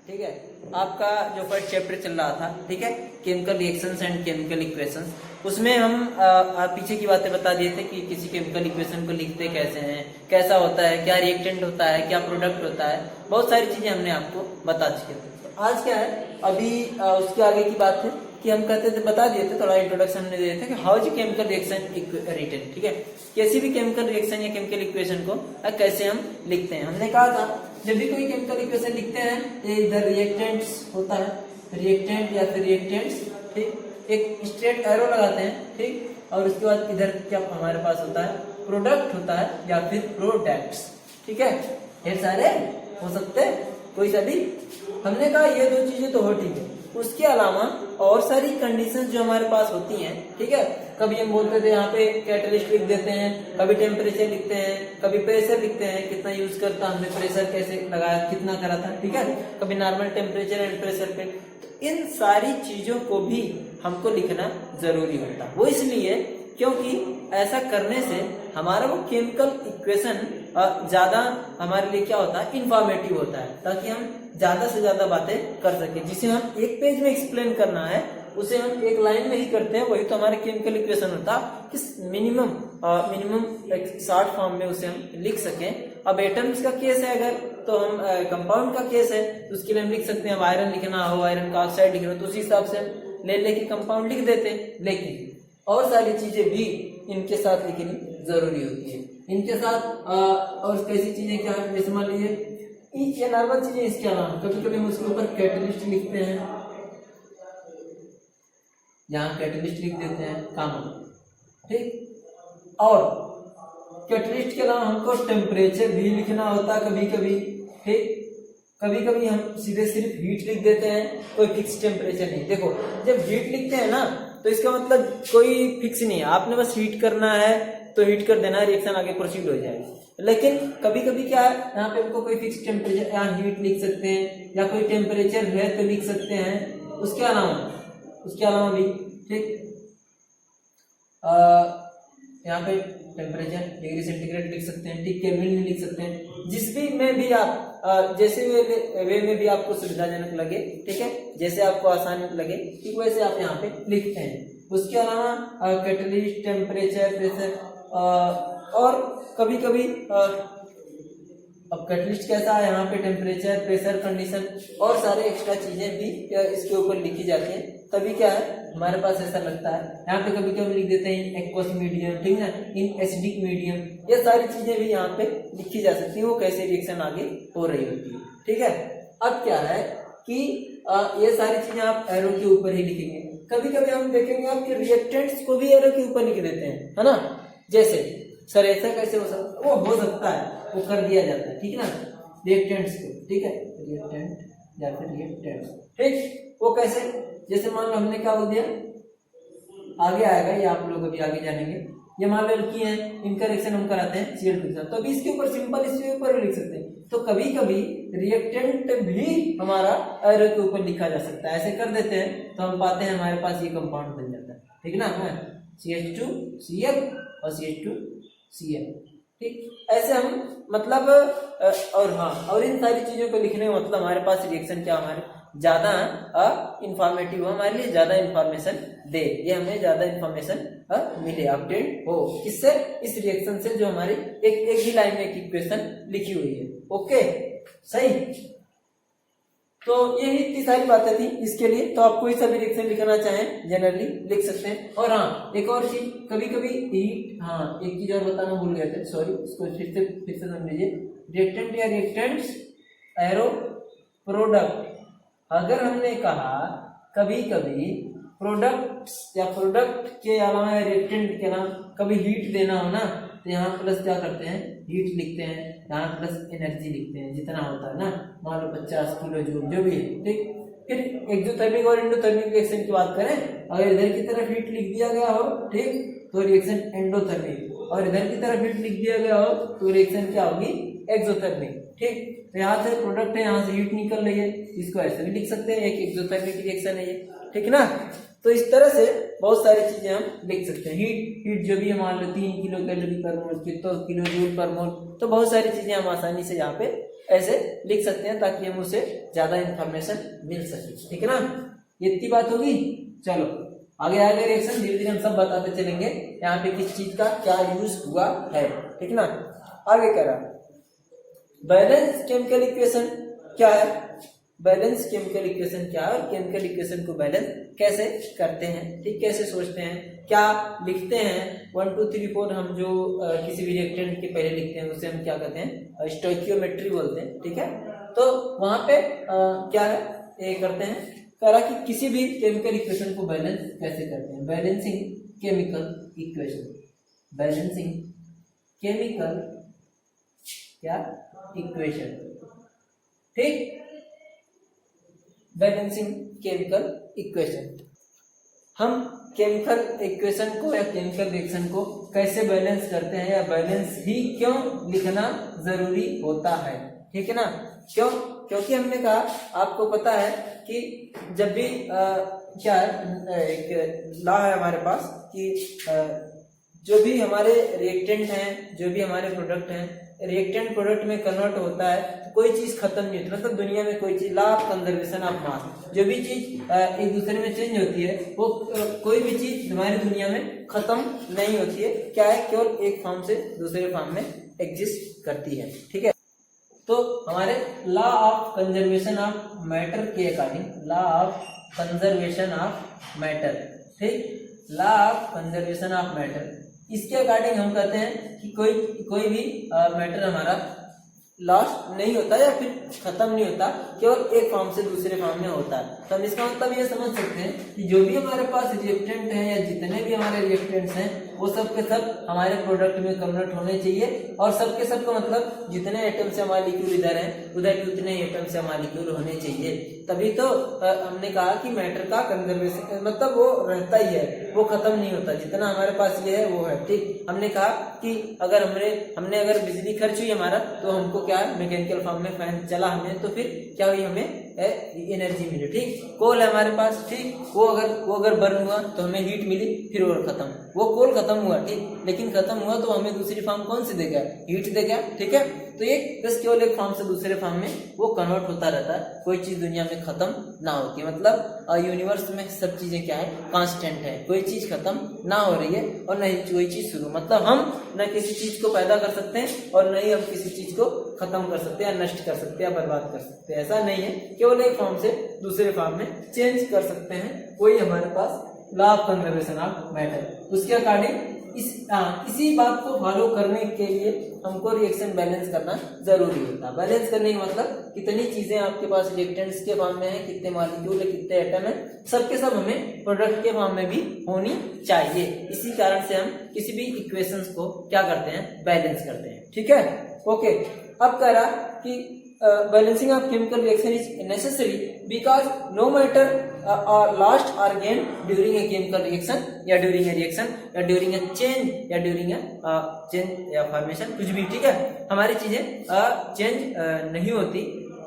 ठीक है। आपका जो फर्स्ट चैप्टर चल रहा था, ठीक है, chemical reactions and chemical equations, उसमें हम पीछे की बातें बता दिए थे कि किसी केमिकल इक्वेशन को लिखते कैसे हैं, कैसा होता है, क्या रिएक्टेंट होता है, क्या प्रोडक्ट होता है, बहुत सारी चीजें हमने आपको बता चुके थे। तो आज क्या है, अभी उसके आगे की बात है कि हम कहते थे, बता दिए थे, थोड़ा इंट्रोडक्शन हमने दिए थे कि how is chemical reaction written, ठीक है, किसी भी केमिकल रिएक्शन या केमिकल इक्वेशन को कैसे हम लिखते हैं। हमने कहा था जब भी कोई केमिकल इक्वेशन लिखते हैं, इधर रिएक्टेंट्स होता है, रिएक्टेंट या फिर रिएक्टेंट्स, ठीक, एक स्ट्रेट एरो लगाते हैं, ठीक, और उसके बाद इधर क्या हमारे पास होता है, प्रोडक्ट होता है या फिर प्रोडक्ट्स, ठीक है, ढेर सारे हो सकते हैं, कोई सा भी। हमने कहा ये दो चीजें तो हो, ठीक है, उसके अलावा और सारी कंडीशंस जो हमारे पास होती हैं, ठीक है, कभी हम बोलते थे यहाँ पे कैटलिस्ट लिख देते हैं, कभी टेम्परेचर लिखते हैं, कभी प्रेशर लिखते हैं, कितना यूज करता, हमने प्रेशर कैसे लगाया, कितना करा था, ठीक है, कभी नॉर्मल टेम्परेचर एंड प्रेशर पे। तो इन सारी चीजों को भी हमको लिखना जरूरी होता है। वो इसलिए क्योंकि ऐसा करने से हमारा वो केमिकल इक्वेशन ज्यादा हमारे लिए क्या होता है, इंफॉर्मेटिव होता है, ताकि हम ज्यादा से ज्यादा बातें कर सके। जिसे हम एक पेज में एक्सप्लेन करना है उसे हम एक लाइन में ही करते हैं, वही तो हमारे केमिकल इक्वेशन होता है कि मिनिमम एक शॉर्ट फॉर्म में उसे हम लिख सकें। अब एटम्स का केस है अगर, तो हम कंपाउंड का केस है तो उसके लिए हम लिख सकते हैं, अब आयरन लिखना हो, आयरन का ऑक्साइड लिखना हो, तो उसी हिसाब से हम ले के कंपाउंड लिख देते हैं। लेकिन और सारी चीजें भी इनके साथ लिखनी जरूरी होती है। इनके साथ और कैसी चीजें क्या है, जैसे मान लीजिए ये नॉर्मल चीजें, इसके अलावा कभी कभी हम उसके ऊपर कैटलिस्ट लिखते हैं, यहाँ कैटलिस्ट लिख देते हैं कॉमन, ठीक, और कैटलिस्ट के अलावा हमको टेम्परेचर भी लिखना होता है कभी कभी, ठीक, कभी कभी हम सीधे सिर्फ हीट लिख देते हैं, कोई फिक्स टेम्परेचर नहीं। देखो जब हीट लिखते हैं ना तो इसका मतलब कोई फिक्स नहीं है, आपने बस हीट करना है तो हीट कर देना है, रिएक्शन आगे प्रोसीड हो जाएगी। लेकिन कभी कभी क्या है, यहाँ पे हमको कोई फिक्स टेम्परेचर, यहाँ हीट लिख सकते हैं या कोई टेम्परेचर है तो लिख सकते हैं, उसके अलावा भी, ठीक, यहाँ पे टेम्परेचर डिग्री सेंटीग्रेड लिख सकते हैं, ठीक, केल्विन में लिख सकते हैं, जिस भी में भी आप जैसे वे में भी आपको सुविधाजनक लगे, ठीक है, जैसे आपको आसान लगे, ठीक, वैसे आप यहाँ पे लिखते हैं। उसके अलावा कैटलिस्ट, टेम्परेचर, प्रेशर, और कभी कभी अब कैटलिस्ट कैसा है, यहाँ पे टेम्परेचर, प्रेशर, कंडीशन और सारे एक्स्ट्रा चीजें भी इसके ऊपर लिखी जाती हैं। तभी क्या है, हमारे पास ऐसा लगता है, यहाँ पे कभी कभी लिख देते हैं इन एक्वस मीडियम, ठीक है, इन एसिडिक मीडियम, ये सारी चीजें भी यहाँ पे लिखी जा सकती है, वो कैसे रिएक्शन आगे हो रही होती है, ठीक है। अब क्या है कि ये सारी चीजें आप एरो के ऊपर ही लिखेंगे। कभी कभी हम देखेंगे आपके रिएक्टेंट्स को भी एरो के ऊपर लिख देते हैं, है ना, जैसे सर ऐसा कैसे हो सकता है, वो हो सकता है, वो कर दिया जाता है, ठीक है ना, रिएक्टेंट्स को, ठीक है, रिएक्टेंट या फिर रिएक्टेंट्स, ठीक, वो कैसे, जैसे मान लो हमने क्या बोल दिया, आगे आएगा ये, आप लोग अभी आगे जानेंगे। ये मान लो की है, इनका रिएक्शन हम कराते हैं Cl2 के साथ, तो अभी इसके ऊपर सिंपल इसके ऊपर भी लिख सकते हैं। तो कभी कभी रिएक्टेंट भी हमारा एरो के ऊपर लिखा जा सकता है, ऐसे कर देते हैं तो हम पाते हैं हमारे पास ये कंपाउंड बन जाता है, ठीक ना, CH2Cl और CH2Cl, ठीक, ऐसे हम मतलब और हाँ, और इन सारी चीजों को लिखने का मतलब हमारे पास रिएक्शन क्या, हमारे ज्यादा इंफॉर्मेटिव हो, हमारे लिए ज्यादा इंफॉर्मेशन दे, ये हमें ज्यादा इंफॉर्मेशन मिले, अपडेट हो, किससे, इस रिएक्शन से जो हमारी एक ही लाइन में एक इक्वेशन लिखी हुई है। ओके, सही। तो यही इतनी सारी बातें थी इसके लिए। तो आप कोई सा भी रिएक्शन लिखना चाहें जनरली लिख सकते हैं। और हाँ, एक और चीज, कभी कभी हीट, हाँ एक चीज और बताना भूल गए थे, सॉरी, इसको फिर से समझ लीजिए। रिएक्टेंट या रिएक्टेंट्स, एरो, प्रोडक्ट। अगर हमने कहा कभी कभी प्रोडक्ट्स या प्रोडक्ट के अलावा रिएक्टेंट के अलावा कभी हीट देना हो ना, तो यहाँ प्लस क्या करते हैं, हीट लिखते हैं, यहाँ प्लस एनर्जी लिखते हैं, जितना होता है ना, मान लो 50 किलो जूल जो भी है, ठीक। फिर एक्सोथर्मिक और एंडोथर्मिक रिएक्शन की बात करें, अगर इधर की तरफ हीट लिख दिया गया हो, ठीक, तो रिएक्शन एंडोथर्मिक, और इधर की तरफ हीट लिख दिया गया हो तो रिएक्शन क्या होगी, एक्सोथर्मिक, ठीक। तो यहाँ से प्रोडक्ट है, यहाँ से हीट निकल रही है, इसको ऐसे भी लिख सकते हैं, एक एक्सोथर्मिक रिएक्शन है ये, ठीक ना। तो इस तरह से बहुत सारी चीजें हम लिख सकते हैं। हीट जो भी है, मान लो 3 किलो कैलोरी पर मोल, किलो जूल पर मोल, तो बहुत सारी चीजें हम आसानी से यहाँ पे ऐसे लिख सकते हैं ताकि हम उसे ज्यादा इंफॉर्मेशन मिल सके, ठीक है ना। ये इतनी बात होगी। चलो आगे आगे रिएक्शन धीरे धीरे हम सब बताते चलेंगे यहाँ पे किस चीज का क्या यूज हुआ है, ठीक है ना। आगे कह रहा बैलेंस केमिकल इक्वेशन क्या है, बैलेंस केमिकल इक्वेशन क्या है और केमिकल इक्वेशन को बैलेंस कैसे करते हैं, ठीक, कैसे सोचते हैं, क्या लिखते हैं। 1 2 3 4 हम जो किसी भी रिएक्टेंट के पहले लिखते हैं उसे हम क्या कहते हैं, स्टोइकियोमेट्री बोलते हैं, ठीक है। तो वहां पे क्या है ये करते हैं, कह रहा कि किसी भी केमिकल इक्वेशन को बैलेंस कैसे करते हैं, balancing chemical equation, balancing chemical क्या इक्वेशन, ठीक, बैलेंसिंग केमिकल इक्वेशन। हम केमिकल इक्वेशन को या केमिकल रिएक्शन को कैसे बैलेंस करते हैं या बैलेंस ही क्यों लिखना जरूरी होता है, ठीक है ना। क्यों, क्योंकि हमने कहा आपको पता है कि जब भी क्या है एक लॉ है हमारे पास कि जो भी हमारे रिएक्टेंट हैं, जो भी हमारे प्रोडक्ट हैं, रिएक्टेंट प्रोडक्ट में कन्वर्ट होता है तो कोई चीज खत्म नहीं होती, मतलब दुनिया में कोई चीज, law of conservation of mass, जो भी चीज एक दूसरे में चेंज होती है वो कोई भी चीज हमारी दुनिया में खत्म नहीं होती है, क्या है, केवल एक फॉर्म से दूसरे फॉर्म में एग्जिस्ट करती है, ठीक है। तो हमारे law of conservation of matter के according, law of conservation of matter, ठीक, law of conservation of matter, इसके अकॉर्डिंग हम कहते हैं कि कोई भी मैटर हमारा लॉस्ट नहीं होता या फिर खत्म नहीं होता, केवल एक फॉर्म से दूसरे फॉर्म में होता है। तो हम इसका मतलब ये समझ सकते हैं कि जो भी हमारे पास रिएक्टेंट हैं या जितने भी हमारे रिएक्टेंट्स हैं वो सब के सब हमारे प्रोडक्ट में कन्वर्ट होने चाहिए, और सब के सब का मतलब जितने एटम से मॉलिक्यूल इधर हैं उधर भी उतने एटम से मॉलिक्यूल होने चाहिए, तभी तो हमने कहा कि मैटर का कंजर्वेशन मतलब वो रहता ही है, वो खत्म नहीं होता, जितना हमारे पास ये है वो है, ठीक। हमने कहा कि अगर हमने अगर बिजली खर्च हुई हमारा तो हमको क्या है, मैकेनिकल फॉर्म में फैन चला हमें तो फिर क्या हुई, हमें एनर्जी मिली, ठीक। कोल है हमारे पास, ठीक, वो अगर बर्न हुआ तो हमें हीट मिली, फिर वो खत्म, वो कोल खत्म हुआ, ठीक, लेकिन खत्म हुआ तो हमें दूसरी फॉर्म कौन सी देगा, हीट देगा, ठीक है। तो ये बस केवल एक फॉर्म से दूसरे फॉर्म में वो कन्वर्ट होता रहता है, कोई चीज दुनिया में खत्म ना होती है, मतलब यूनिवर्स में सब चीजें क्या है, कांस्टेंट है, कोई चीज खत्म ना हो रही है और न ही कोई चीज शुरू, मतलब हम न किसी चीज को पैदा कर सकते हैं और न ही हम किसी चीज को खत्म कर सकते हैं या नष्ट कर सकते हैं या बर्बाद कर सकते हैं, ऐसा नहीं है, केवल एक फॉर्म से दूसरे फॉर्म में चेंज कर सकते हैं, वही हमारे पास law of conservation of matter. उसके अकॉर्डिंग इसी बात को फॉलो करने के लिए हमको रिएक्शन बैलेंस करना जरूरी होता है। बैलेंस करने का मतलब कितनी चीजें आपके पास रिएक्टेंट्स के फॉर्म में है, कितने मॉलिक्यूल है, कितने एटम है, सबके सब हमें प्रोडक्ट के फॉर्म में भी होनी चाहिए। इसी कारण से हम किसी भी इक्वेशंस को क्या करते हैं, बैलेंस करते हैं, ठीक है। ओके, अब कह रहा कि balancing of chemical reaction is necessary because no matter or lost or gained during a chemical reaction या during a reaction या during a change या during a change या formation, कुछ भी, ठीक है, हमारी चीजें चेंज नहीं होती,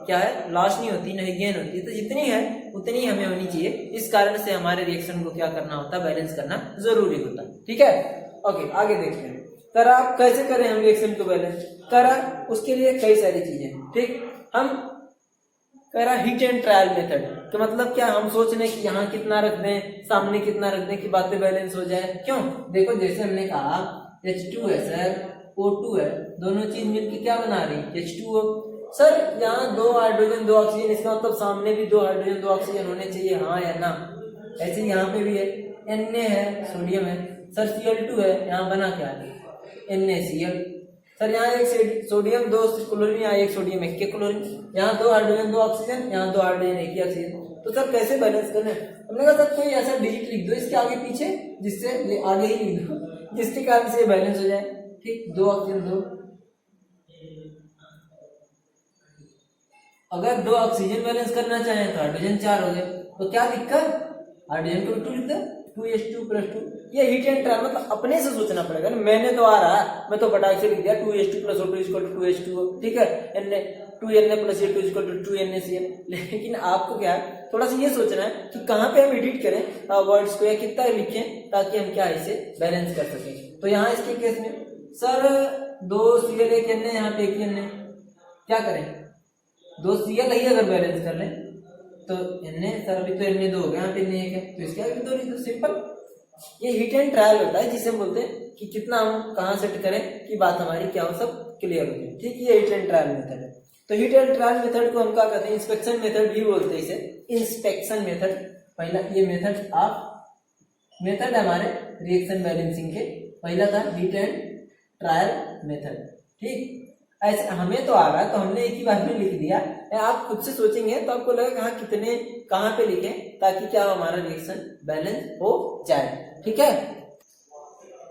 क्या है, लॉस नहीं होती, नहीं गेन होती, तो जितनी है उतनी हमें होनी चाहिए। इस कारण से हमारे रिएक्शन को क्या करना होता है, बैलेंस करना जरूरी होता है, ठीक है। ओके, आगे देखते हैं करा कैसे करें हम रिएक्शन को बैलेंस करा, उसके लिए कई सारी चीजें, ठीक। हम करा हिट एंड ट्रायल मेथड, तो मतलब क्या, हम सोच रहे हैं कि यहाँ कितना रख दें, सामने कितना रख दें कि बातें बैलेंस हो जाए। क्यों, देखो जैसे हमने कहा H2 है सर, O2 है, दोनों चीज मिलकर क्या बना रही, H2O। सर यहाँ 2 हाइड्रोजन 2 ऑक्सीजन, इसका मतलब सामने भी 2 हाइड्रोजन 2 ऑक्सीजन होने चाहिए, हाँ या ना। ऐसे यहाँ पे भी है, Na है, सोडियम है, सर Cl2 है, यहाँ बना क्या है, NaCl। सर यहाँ एक सोडियम 2 क्लोरीन, यहाँ एक सोडियम 1 क्लोरीन, यहाँ 2 हाइड्रोजन 2 ऑक्सीजन, यहाँ 2 हाइड्रोजन 1 ऑक्सीजन। तो सर कैसे बैलेंस करना है, हमने कहा सर कोई ऐसा डिजिट लिख दो इसके आगे पीछे जिससे आगे ही लिख दो, जिसके कारण से बैलेंस हो जाए, ठीक। 2 ऑक्सीजन 2, अगर 2 ऑक्सीजन बैलेंस करना चाहें तो हाइड्रोजन 4 हो गए, तो क्या दिक्कत, हाइड्रोजन को 2 लिख दो, 2H2 + 2। ये हीट एंड ट्रायल मतलब अपने से सोचना पड़ेगा ना, मैंने तो आ रहा है, मैं तो फटाक से लिख दिया 2H2 + O2 = 2H2O, ठीक है, Na 2Na + A2 = 2NaCl। लेकिन आपको क्या है, थोड़ा सा ये सोचना है कि कहाँ पे हम एडिट करें वर्ड्स को या कितना लिखें ताकि हम क्या इसे बैलेंस कर सकें। तो यहाँ इसके केस में सर 2 Cl 1 Na, यहाँ पे 1 Na, क्या करें, 2 Cl ही अगर बैलेंस कर लें तो Na सर अभी तो Na 2 हो गया, यहाँ पे Na 1 है तो इसके आगे 2 लिख दो, सिंपल। ये हिट एंड ट्रायल होता है जिसे हम बोलते हैं कि कितना हम कहाँ सेट करें कि बात हमारी क्या हो, सब क्लियर हो जाए, ठीक। ये हिट एंड ट्रायल मेथड है। तो हिट एंड ट्रायल मेथड को हम क्या कहते हैं, इंस्पेक्शन मेथड भी बोलते हैं इसे, इंस्पेक्शन मेथड। पहला ये मेथड मेथड है हमारे रिएक्शन बैलेंसिंग के, पहला था हिट एंड ट्रायल मेथड, ठीक। ऐसे हमें तो आ रहा है तो हमने एक ही बार में लिख दिया, आप खुद से सोचेंगे तो आपको लगेगा हाँ कितने कहाँ पे लिखें ताकि क्या हमारा रिएक्शन बैलेंस हो जाए, ठीक है।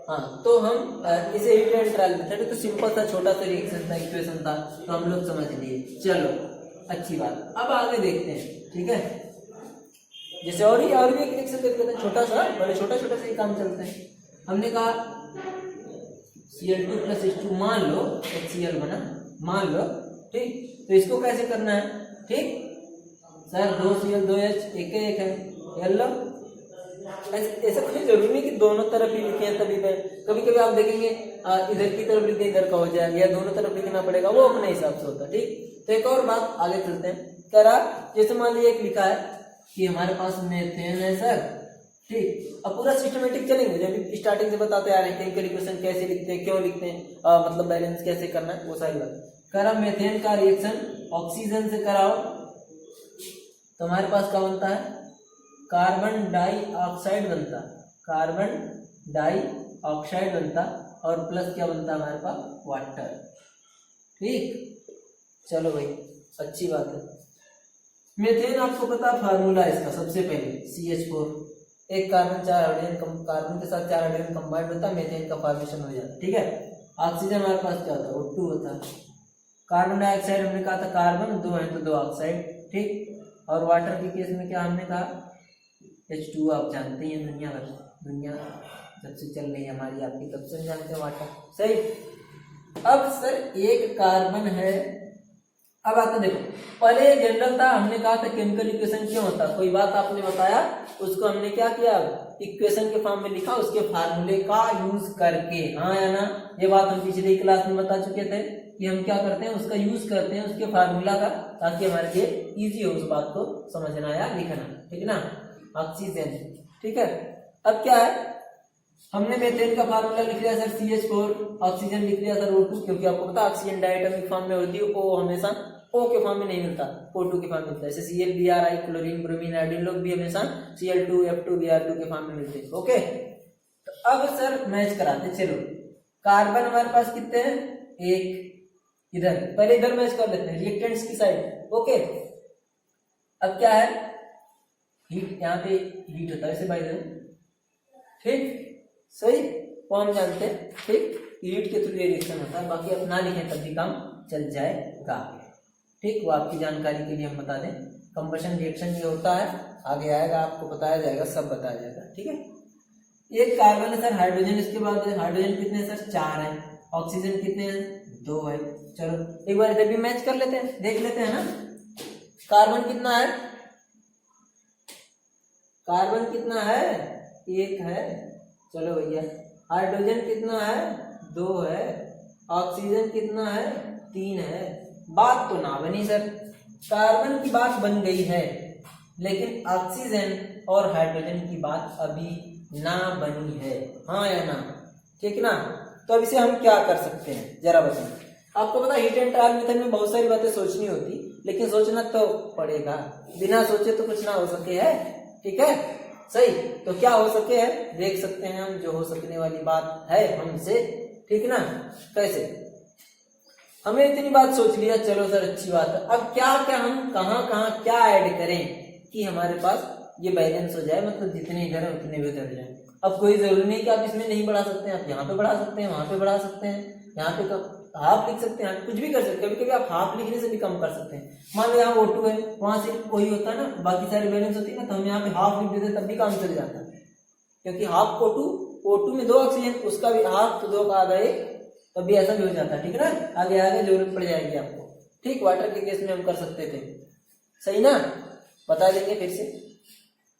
हाँ तो हम इसे हिट एंड ट्रायल मेथड, तो सिंपल सा छोटा सा रिएक्शन था, इक्वेशन था, तो हम लोग समझ लिए, चलो अच्छी बात। अब आगे देखते हैं, ठीक है। जैसे और भी एक रिएक्शन देख लेते हैं, छोटा सा, बड़े छोटा छोटा सा ही काम चलते हैं। हमने कहा Cl2 + H2 मान लो HCl बना, मान लो, ठीक। तो इसको कैसे करना है, ठीक सर, 2 Cl 2 H 1 है, लो। ऐसा कोई जरूरी नहीं कि दोनों तरफ ही लिखें तभी पे, कभी कभी आप देखेंगे इधर की तरफ लिखें इधर का हो जाएगा, या दोनों तरफ लिखना पड़ेगा, वो अपने हिसाब से होता है, ठीक। तो एक और बात आगे चलते हैं, कह रहा जैसे मान लीजिए एक लिखा है कि हमारे पास मेथेन है सर, ठीक। अब पूरा सिस्टमेटिक चलेंगे, जब स्टार्टिंग से बताते आ रहे हैं केमिकल इक्वेशन कैसे लिखते हैं, क्यों लिखते हैं, मतलब बैलेंस कैसे करना है, वो सारी बात। करा मेथेन का रिएक्शन ऑक्सीजन से कराओ तो हमारे पास क्या बनता है, कार्बन डाइऑक्साइड बनता, कार्बन डाइऑक्साइड बनता, और प्लस क्या बनता है हमारे पास, वाटर, ठीक। चलो भाई अच्छी बात है। मेथेन आपको पता फार्मूला इसका, सबसे पहले CH4, एक कार्बन 4 हाइड्रोजन, कार्बन के साथ 4 हाइड्रोजन कंबाइंड होता है, मेथेन का फॉर्मेशन हो जाता है, ठीक है। ऑक्सीजन हमारे पास क्या होता है, O2 होता है। कार्बन डाइऑक्साइड हमने कहा था कार्बन 2 है तो 2 ऑक्साइड, ठीक। और वाटर के केस में क्या हमने कहा, H2, आप जानते हैं दुनिया जब से चल रही है हमारी आपकी तब से जानते हैं वाटर, सही। अब सर एक कार्बन है, अब आता देखो, पहले जनरल था, हमने कहा था केमिकल इक्वेशन क्यों होता, कोई बात आपने बताया, उसको हमने क्या किया, इक्वेशन के फॉर्म में लिखा, उसके फार्मूले का यूज करके, हाँ या ना, ये बात हम पिछले क्लास में बता चुके थे कि हम क्या करते हैं, उसका यूज करते हैं उसके फार्मूला का, ताकि हमारे लिए इजी हो उस बात को समझना या लिखना, ठीक है ना। ऑक्सीजन, ठीक है। अब क्या है, हमने मेथेन का फार्मूला लिख लिया सर CH4, ऑक्सीजन लिख लिया सर O2, क्योंकि आपको पता ऑक्सीजन डायटोमिक फॉर्म में होती है, O हमेशा O के फॉर्म में नहीं मिलता, O2 के फॉर्म में मिलता है। जैसे Cl Br chlorine bromine iodine लोग भी हमेशा Cl2 F2 Br2 के फॉर्म में मिलते हैं, ओके। तो अब सर मैच कराते, चलो कार्बन हमारे पास कितने हैं, 1, इधर पहले इधर मैच कर लेते हैं रिएक्टेंट्स की साइड, ओके। अब क्या है, हीट, यहाँ पे हीट होता है वैसे बाय द वे, ठीक, सही, वो हम जानते हैं, ठीक। हीट के थ्रू ये रिएक्शन होता है, बाकी आप ना लिखें तब भी काम चल जाएगा, ठीक। वो आपकी जानकारी के लिए हम बता दें, कंबशन रिएक्शन ये होता है, आगे आएगा आपको बताया जाएगा, सब बताया जाएगा, ठीक है। एक कार्बन है सर, हाइड्रोजन इसके बाद हाइड्रोजन कितने हैं सर, 4 है, ऑक्सीजन कितने हैं, 2 है। चलो एक बार इधर भी मैच कर लेते हैं, देख लेते हैं ना, कार्बन कितना है, कार्बन कितना है, 1 है, चलो भैया। हाइड्रोजन कितना है, 2 है, ऑक्सीजन कितना है, 3 है। बात तो ना बनी सर, कार्बन की बात बन गई है, लेकिन ऑक्सीजन और हाइड्रोजन की बात अभी ना बनी है, हाँ या ना, ठीक ना। तो अब इसे हम क्या कर सकते हैं जरा बताएं। आपको पता हिट एंड ट्रायल मेथड में बहुत सारी बातें सोचनी होती, लेकिन सोचना तो पड़ेगा, बिना सोचे तो कुछ ना हो सके है, ठीक है, सही। तो क्या हो सके है देख सकते हैं हम, जो हो सकने वाली बात है हमसे, ठीक ना। कैसे, हमने इतनी बात सोच लिया, चलो सर अच्छी बात है। अब क्या क्या हम कहाँ क्या ऐड करें कि हमारे पास ये बैलेंस हो जाए, मतलब जितने इधर है उतने भी उधर जाए। अब कोई जरूरी नहीं कि आप इसमें नहीं बढ़ा सकते हैं, आप यहाँ पे बढ़ा सकते हैं, वहां पे बढ़ा सकते हैं, यहाँ पे हाफ लिख सकते हैं, कुछ भी कर सकते हैं। कभी कभी आप हाफ लिखने से भी कम कर सकते हैं। मान लो यहाँ O2 है, वहां से कोई होता है ना, बाकी सारे बैलेंस होती है ना, तो हम यहाँ पे हाफ लिख देते तब भी काम चल जाता है, क्योंकि हाफ O2 में 2 ऑक्सीजन, उसका भी हाफ, तो 2 का आधा 1, तब भी ऐसा भी हो जाता है, ठीक है ना। आगे जरूरत पड़ जाएगी आपको, ठीक। वाटर के केस में हम कर सकते थे, सही ना, बता देंगे फिर से।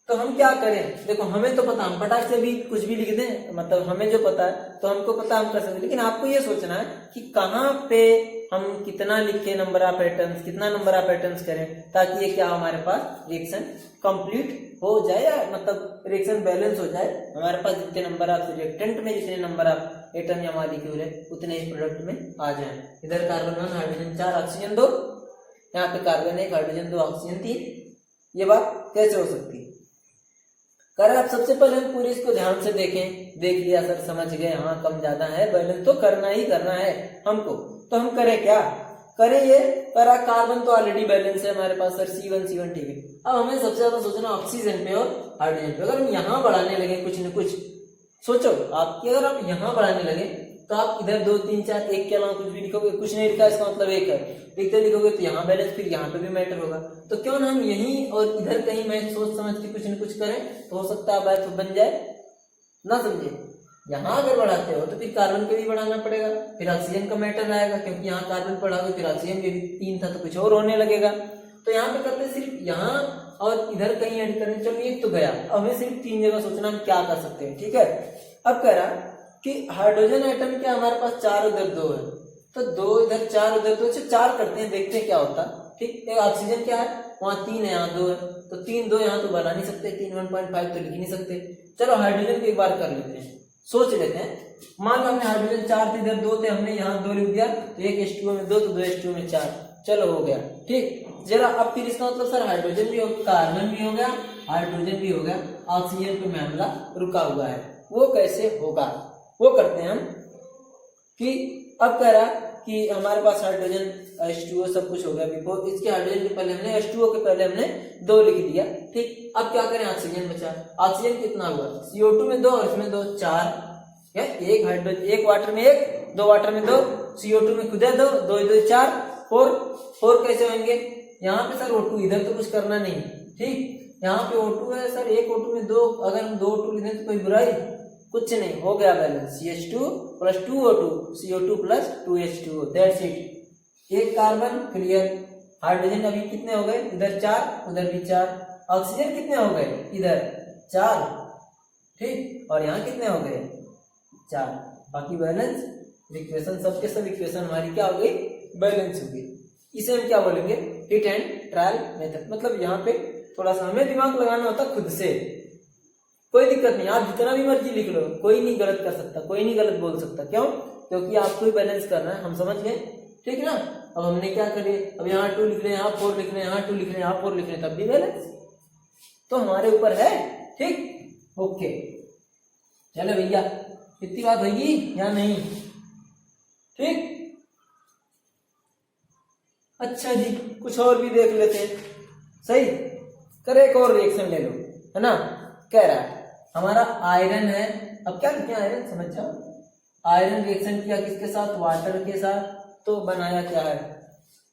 तो हम क्या करें, देखो हमें तो पता, हम फटाक से भी कुछ भी लिख दें, मतलब हमें जो पता है तो हमको पता, हम कर सकते हैं, लेकिन आपको ये सोचना है कि कहाँ पे हम कितना लिखे नंबर ऑफ एटम्स, कितना नंबर ऑफ एटम्स करें, ताकि ये क्या हमारे पास रिएक्शन कंप्लीट हो जाए, या मतलब रिएक्शन बैलेंस हो जाए, हमारे पास जितने नंबर ऑफ रिएक्टेंट में जितने नंबर ऑफ एटम या मॉलिक्यूल है उतने इस प्रोडक्ट में आ जाए। इधर कार्बन 1 हाइड्रोजन 4 ऑक्सीजन 2, यहाँ पे कार्बन 1 हाइड्रोजन 2 ऑक्सीजन 3। ये बात कैसे हो सकती है? कर आप सबसे पहले हम पूरी इसको ध्यान से देखें, देख लिया सर समझ गए, हाँ कम ज्यादा है, बैलेंस तो करना ही करना है हमको, तो हम करें क्या करें, ये पर कार्बन तो ऑलरेडी बैलेंस है हमारे पास सर, C1 ठीक है। अब हमें सबसे ज्यादा सोचना ऑक्सीजन पे और हाइड्रोजन पे। अगर हम यहाँ बढ़ाने लगे कुछ न कुछ, सोचो आपकी, अगर आप यहाँ बढ़ाने लगे तो आप इधर 2 3 4 1 के अलावा कुछ भी लिखोगे, कुछ नहीं लिखा इसका मतलब एक है, लिखते लिखोगे तो यहाँ बैलेंस, फिर यहाँ पे भी मैटर होगा। तो क्यों ना हम यहीं और इधर कहीं मैं सोच समझ के कुछ न कुछ करें, तो हो सकता है बात बन जाए ना, समझे। यहाँ अगर बढ़ाते हो तो फिर कार्बन के भी बढ़ाना पड़ेगा, फिर ऑक्सीजन का मैटर आएगा, क्योंकि यहाँ कार्बन बढ़ाओगे फिर ऑक्सीजन के भी 3 था तो कुछ और होने लगेगा। तो यहाँ पे करते सिर्फ यहाँ और इधर कहीं ऐड करें, चलो एक तो गया, अब हमें सिर्फ 3 जगह सोचना हम क्या कर सकते हैं, ठीक है। अब कह रहा कि हाइड्रोजन एटम क्या हमारे पास 4 उधर 2 है, तो 2 इधर 4 उधर 2 से 4 करते हैं, देखते हैं क्या होता, ठीक। ऑक्सीजन क्या है, वहाँ 3 है, यहाँ 2 है, तो 3 2 यहाँ तो बना नहीं सकते, 3 1.5 तो लिख नहीं सकते। चलो हाइड्रोजन को एक बार कर लेते हैं, सोच लेते हैं। मान लो हमने हाइड्रोजन 4 थे, इधर 2 थे, हमने यहाँ 2 लिख दिया, तो एक H2O में 2 तो 2 H2O में 4, चलो हो गया, ठीक। जरा अब फिर इसका मतलब सर हाइड्रोजन भी हो, कार्बन भी हो गया, हाइड्रोजन भी हो गया, ऑक्सीजन पे मामला रुका हुआ है, वो कैसे होगा, वो करते हैं हम कि अब कह रहा कि हमारे पास हाइड्रोजन H2O सब कुछ हो गया, बिफोर इसके हाइड्रोजन के पहले हमने H2O के पहले हमने 2 लिख दिया, ठीक। अब क्या करें, ऑक्सीजन बचा, ऑक्सीजन कितना हुआ, CO2 में 2 और इसमें 2 4, एक हाइड्रोजन, एक वाटर में 1, 2 वाटर में 2, CO2 में खुद है 2, 2 2 4 4 कैसे होंगे, यहाँ पे सर O2 इधर तो कुछ करना नहीं, ठीक, यहाँ पे O2 है सर, एक O2 में 2, अगर हम 2 O2 लिखें तो कोई बुराई कुछ नहीं, हो गया balance, CH2 plus 2O2, CO2 plus 2H2O, that's it. एक कार्बन क्लियर, हाइड्रोजन अभी कितने हो गए, इधर 4 उधर भी 4, ऑक्सीजन कितने हो गए, इधर 4, ठीक, और यहाँ कितने हो गए 4, बाकी बैलेंस इक्वेशन, सबके सब इक्वेशन हमारी क्या हो गई, बैलेंस हो गई। इसे हम क्या बोलेंगे, हिट एंड ट्रायल मेथड। मतलब यहाँ पे थोड़ा सा हमें दिमाग लगाना होता खुद से, कोई दिक्कत नहीं, आप जितना भी मर्जी लिख लो, कोई नहीं गलत कर सकता, कोई नहीं गलत बोल सकता, क्यों, क्योंकि आपको ही बैलेंस करना है, हम समझ गए, ठीक ना। अब हमने क्या करिए, अब यहाँ 2 लिख रहे हैं, यहाँ 4 लिख रहे हैं, यहाँ 2 लिख रहे हैं, यहाँ 4 लिख रहे हैं, तब भी बैलेंस तो हमारे ऊपर है, ठीक, ओके। चलो भैया, इतनी बात होगी या नहीं, ठीक। अच्छा जी, कुछ और भी देख लेते हैं, सही, करे एक और रिएक्शन ले लो, है ना। कह रहा है हमारा आयरन है, अब क्या लिखे आयरन, समझ जाओ, आयरन रिएक्शन किया किसके साथ, वाटर के साथ, तो बनाया क्या है,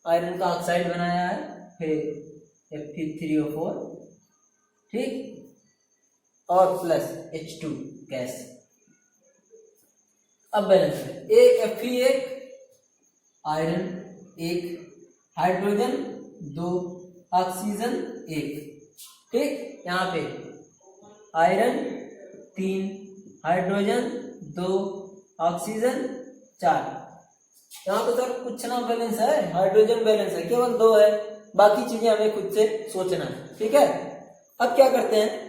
आयरन का ऑक्साइड बनाया है, फिर Fe3O4, ठीक, और प्लस H2 गैस। अब बैलेंस है, एक Fe, एक आयरन, एक हाइड्रोजन, 2 ऑक्सीजन, 1, ठीक। यहाँ पे आयरन 3, हाइड्रोजन 2, ऑक्सीजन 4, यहाँ तो सर कुछ ना बैलेंस है, हाइड्रोजन बैलेंस है, केवल 2 है, बाकी चीजें हमें खुद से सोचना है, ठीक है। अब क्या करते हैं,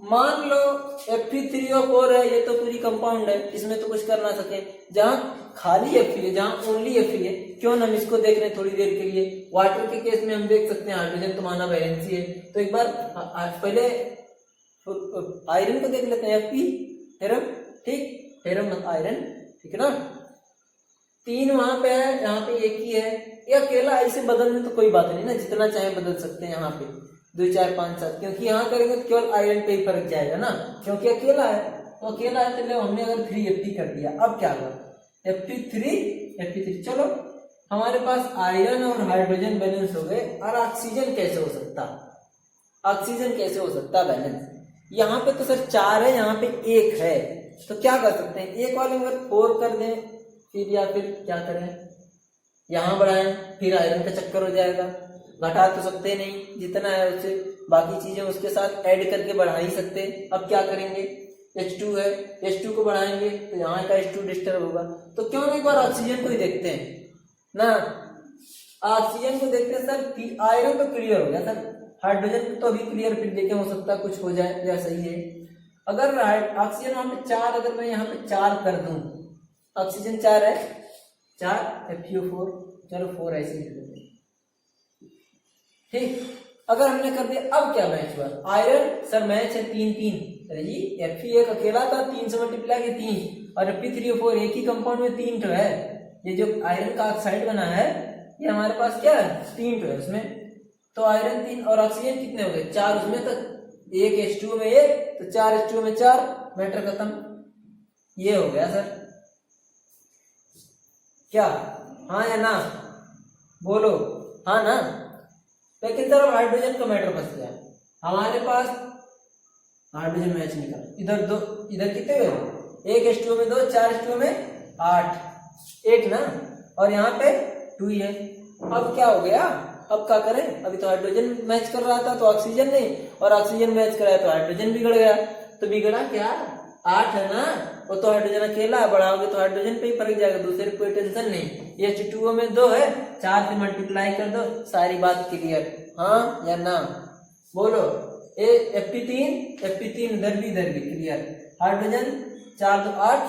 मान लो Fe3O4 है, ये तो पूरी कंपाउंड है, इसमें तो कुछ कर ना सके, जहाँ खाली Fe है, जहाँ ओनली Fe है, क्यों हम इसको देख रहे हैं थोड़ी देर के लिए। वाटर के केस में हम देख सकते हैं हाइड्रोजन तो माना वैलेंस ही है, तो एक बार पहले आयरन को देख लेते हैं, Fe फेरम, ठीक, फेरम आयरन, ठीक है ना। 3 वहां पे है, यहाँ पे 1 ही है, ये अकेला ऐसे बदलने तो कोई बात नहीं ना, जितना चाहे बदल सकते हैं, यहाँ पे 2 4 5 7, क्योंकि यहाँ करेंगे तो केवल आयरन पे ही फर्क जाएगा ना, क्योंकि अकेला है, तो अकेला है, तो हमने अगर 3Fe कर दिया, अब क्या होगा, Fe3, चलो हमारे पास आयरन और हाइड्रोजन बैलेंस हो गए, और ऑक्सीजन कैसे हो सकता, ऑक्सीजन कैसे हो सकता बैलेंस, यहाँ पे तो सर 4 है, यहाँ पे 1 है, तो क्या कर सकते हैं, एक वाले में 4 कर दें, फिर या फिर क्या करें, यहाँ बढ़ाएं, फिर आयरन का चक्कर हो जाएगा, घटा तो सकते नहीं, जितना है उससे बाकी चीजें उसके साथ ऐड करके बढ़ा ही सकते हैं। अब क्या करेंगे, H2 है, H2 को बढ़ाएंगे तो यहाँ का H2 डिस्टर्ब होगा। तो क्यों एक बार ऑक्सीजन को ही देखते हैं ना, ऑक्सीजन को देखते हैं सर। आयरन तो क्लियर हो गया सर, हाइड्रोजन तो अभी क्लियर, फिर देखें हो सकता है कुछ हो जाए या सही है। अगर ऑक्सीजन वहां पे 4, अगर मैं यहाँ पे 4 कर दूं, ऑक्सीजन 4 है, 4 FeO4, चलो 4 ऐसे ही लिख देते, ठीक। अगर हमने कर दिया, अब क्या मैच हुआ, आयरन सर मैच है 3 3, अरे जी Fe एक अकेला था, 3 से मल्टीप्लाई के 3, और Fe3O4 एक ही कंपाउंड में 3 तो है। ये जो आयरन का ऑक्साइड बना है ये हमारे पास क्या है, 3 तो है उसमें। तो आयरन 3 और ऑक्सीजन कितने हो गए, 4 उसमें, तो एक H2O में 1, तो 4 H2O में 4, मैटर खत्म। ये हो गया सर, क्या हाँ या ना, बोलो हाँ ना। लेकिन सर हाइड्रोजन का मैटर फंस गया, हमारे पास हाइड्रोजन मैच निकला, इधर 2, इधर कितने हुए, एक H2O में 2, 4 H2O में 8, 8 ना, और यहाँ पे 2 ही है। अब क्या हो गया, अब क्या करें, अभी तो हाइड्रोजन मैच कर रहा था तो ऑक्सीजन नहीं, और ऑक्सीजन मैच कराया तो हाइड्रोजन बिगड़ गया। तो बिगड़ा क्या, 8 है ना, वो तो हाइड्रोजन अकेला, बढ़ाओगे तो हाइड्रोजन पे ही फर्क जाएगा, दूसरे कोई टेंशन नहीं। ये H2O में 2 है, 4 से मल्टीप्लाई कर दो, सारी बात क्लियर, हाँ या ना, बोलो। Fe3 इधर भी क्लियर। हाइड्रोजन 4 तो 8,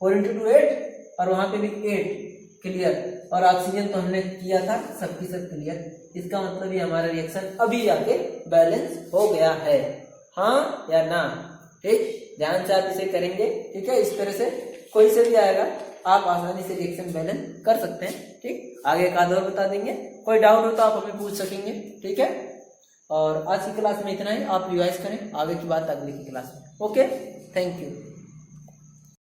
4 × 2 8, और वहां पे भी 8 क्लियर। और ऑक्सीजन तो हमने किया था, सबकी सब क्लियर। इसका मतलब ये हमारा रिएक्शन अभी आके बैलेंस हो गया है, हाँ या ना, ठीक। ध्यान से आप इसे करेंगे, ठीक है। इस तरह से कोई से भी आएगा, आप आसानी से रिएक्शन बैलेंस कर सकते हैं, ठीक। आगे का और बता देंगे, कोई डाउट हो तो आप हमें पूछ सकेंगे, ठीक है। और आज की क्लास में इतना ही, आप रिवाइज करें, आगे की बात अगली की क्लास में। Okay, thank you.